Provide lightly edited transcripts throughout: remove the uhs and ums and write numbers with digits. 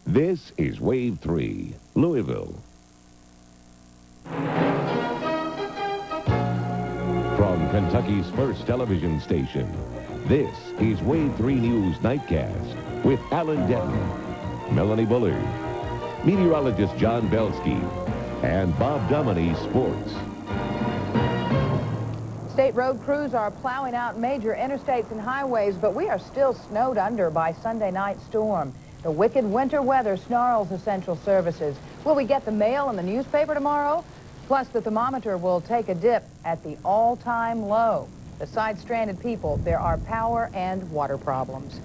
This is Wave 3, Louisville. From Kentucky's first television station, this is Wave 3 News Nightcast with Alan Denton, Melanie Bullard, meteorologist John Belsky, and Bob Dominy Sports. State road crews are plowing out major interstates and highways, but we are still snowed under by Sunday night storm. The wicked winter weather snarls essential services. Will we get the mail and the newspaper tomorrow? Plus, the thermometer will take a dip at the all-time low. Besides stranded people, there are power and water problems.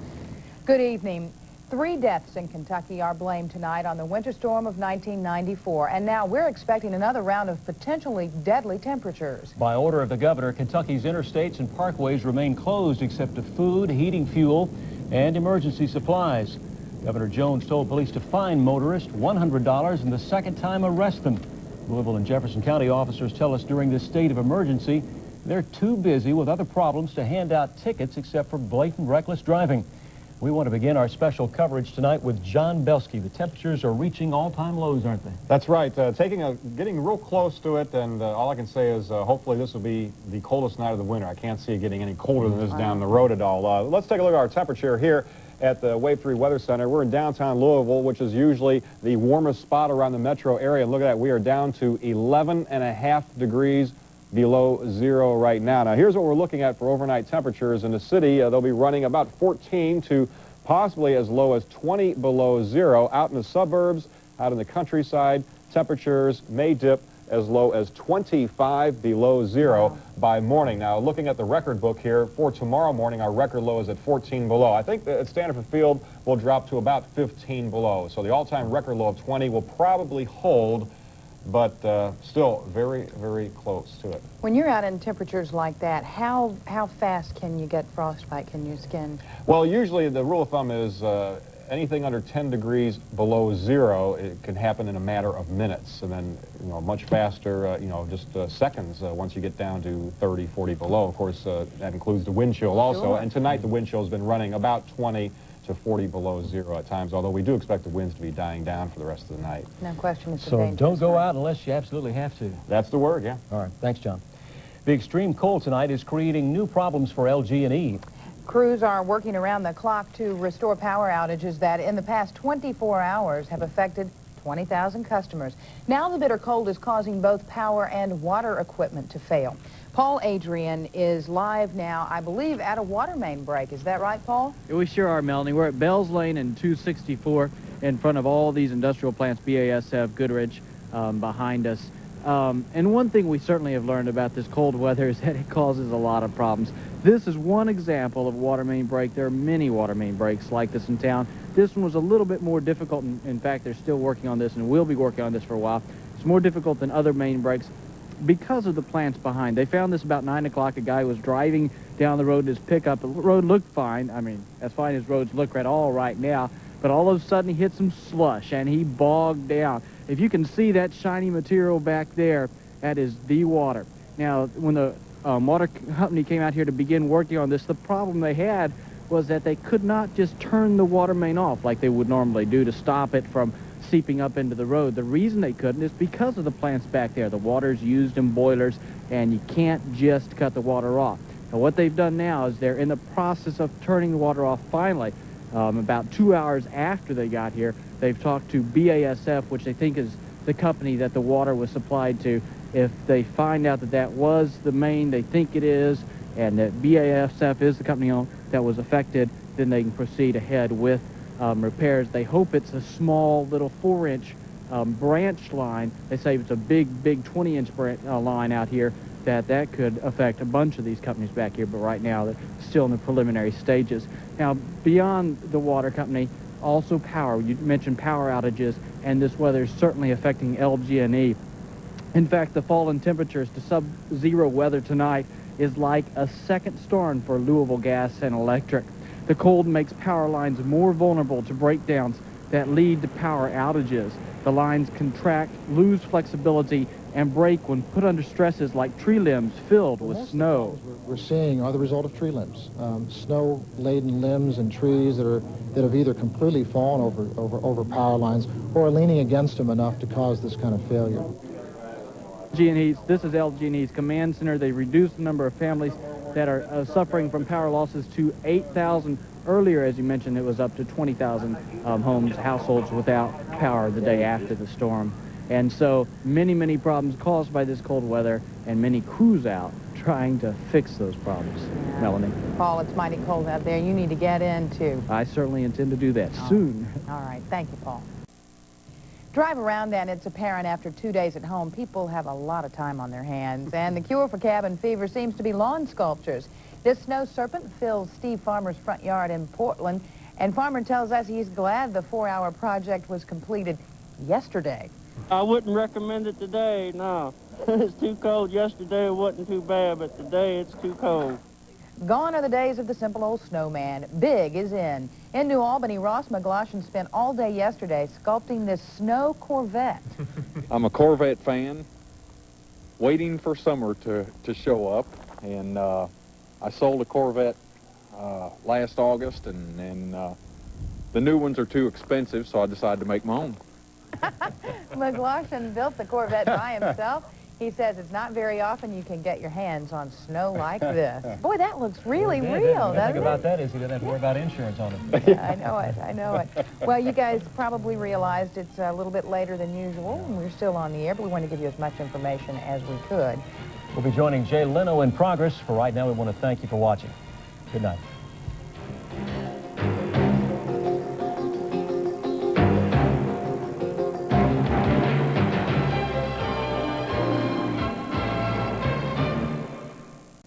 Good evening. 3 deaths in Kentucky are blamed tonight on the winter storm of 1994, and now we're expecting another round of potentially deadly temperatures. By order of the governor, Kentucky's interstates and parkways remain closed except to food, heating fuel, and emergency supplies. Governor Jones told police to fine motorists $100 and the second time arrest them. Louisville and Jefferson County officers tell us during this state of emergency, they're too busy with other problems to hand out tickets except for blatant reckless driving. We want to begin our special coverage tonight with John Belsky. The temperatures are reaching all-time lows, aren't they? That's right. Getting real close to it, and all I can say is hopefully this will be the coldest night of the winter. I can't see it getting any colder than this down the road at all. Let's take a look at our temperature here at the Wave 3 Weather Center. We're in downtown Louisville, which is usually the warmest spot around the metro area. And look at that, we are down to 11.5 degrees below zero right now. Now, here's what we're looking at for overnight temperatures in the city. They'll be running about 14 to possibly as low as 20 below zero. Out in the suburbs, out in the countryside, temperatures may dip as low as 25 below zero by morning. Now, looking at the record book here, for tomorrow morning, our record low is at 14 below. I think that at Stanford Field will drop to about 15 below. So the all-time record low of 20 will probably hold, but still very, very close to it. When you're out in temperatures like that, how fast can you get frostbite in your skin? Well, usually the rule of thumb is anything under 10 degrees below zero, it can happen in a matter of minutes, and then, much faster, just seconds once you get down to 30, 40 below. Of course, that includes the wind chill also, Sure. And tonight the wind chill has been running about 20 to 40 below zero at times, although we do expect the winds to be dying down for the rest of the night. No question, it's So don't go out unless you absolutely have to. That's the word, yeah. All right, thanks, John. The extreme cold tonight is creating new problems for LG&E. Crews are working around the clock to restore power outages that in the past 24 hours have affected 20,000 customers. Now the bitter cold is causing both power and water equipment to fail. Paul Adrian is live now, I believe, at a water main break. Is that right, Paul? We sure are, Melanie. We're at Bells Lane and 264 in front of all these industrial plants, BASF, Goodrich, behind us. And one thing we certainly have learned about this cold weather is that it causes a lot of problems. This is one example of a water main break. There are many water main breaks like this in town. This one was a little bit more difficult. In fact, they're still working on this and will be working on this for a while. It's more difficult than other main breaks because of the plants behind. They found this about 9 o'clock. A guy was driving down the road in his pickup. The road looked fine. I mean, as fine as roads look at all right now. But all of a sudden, he hit some slush, and he bogged down. If you can see that shiny material back there, that is the water. Now, when the water company came out here to begin working on this, the problem they had was that they could not just turn the water main off like they would normally do to stop it from seeping up into the road. The reason they couldn't is because of the plants back there. The water's used in boilers, and you can't just cut the water off. Now, what they've done now is they're in the process of turning the water off finally. About 2 hours after they got here, they've talked to BASF, which they think is the company that the water was supplied to. If they find out that that was the main, they think it is, and that BASF is the company that was affected, then they can proceed ahead with repairs. They hope it's a small little 4-inch branch line. They say it's a big 20-inch line out here, that could affect a bunch of these companies back here, but right now they're still in the preliminary stages. Now, beyond the water company, also power. You mentioned power outages, and this weather is certainly affecting LG&E. In fact, the fall in temperatures to sub-zero weather tonight is like a second storm for Louisville Gas and Electric. The cold makes power lines more vulnerable to breakdowns that lead to power outages. The lines contract, lose flexibility, and break when put under stresses like tree limbs filled with snow. We're seeing are the result of tree limbs, snow-laden limbs and trees that have either completely fallen over power lines or are leaning against them enough to cause this kind of failure. This is LG&E's command center. They reduced the number of families that are suffering from power losses to 8,000. Earlier, as you mentioned, it was up to 20,000 households without power the day after the storm. And so many problems caused by this cold weather, and many crews out trying to fix those problems. Yeah. Melanie. Paul, it's mighty cold out there. You need to get in, too. I certainly intend to do that soon. All right. Thank you, Paul. Drive around, and it's apparent after 2 days at home, people have a lot of time on their hands. And the cure for cabin fever seems to be lawn sculptures. This snow serpent fills Steve Farmer's front yard in Portland. And Farmer tells us he's glad the 4-hour project was completed yesterday. I wouldn't recommend it today, no. It's too cold. Yesterday it wasn't too bad, but today it's too cold. Gone are the days of the simple old snowman. Big is in. In New Albany, Ross McGloshin spent all day yesterday sculpting this snow Corvette. I'm a Corvette fan, waiting for summer to show up, and I sold a Corvette last August, and the new ones are too expensive, so I decided to make my own. McGloshin built the Corvette by himself. He says it's not very often you can get your hands on snow like this. Boy, that looks really real, The doesn't thing it? about that is he doesn't have to worry about insurance on it. Yeah, I know it, I know it. Well, you guys probably realized it's a little bit later than usual, and we're still on the air, but we want to give you as much information as we could. We'll be joining Jay Leno in progress. For right now, we want to thank you for watching. Good night.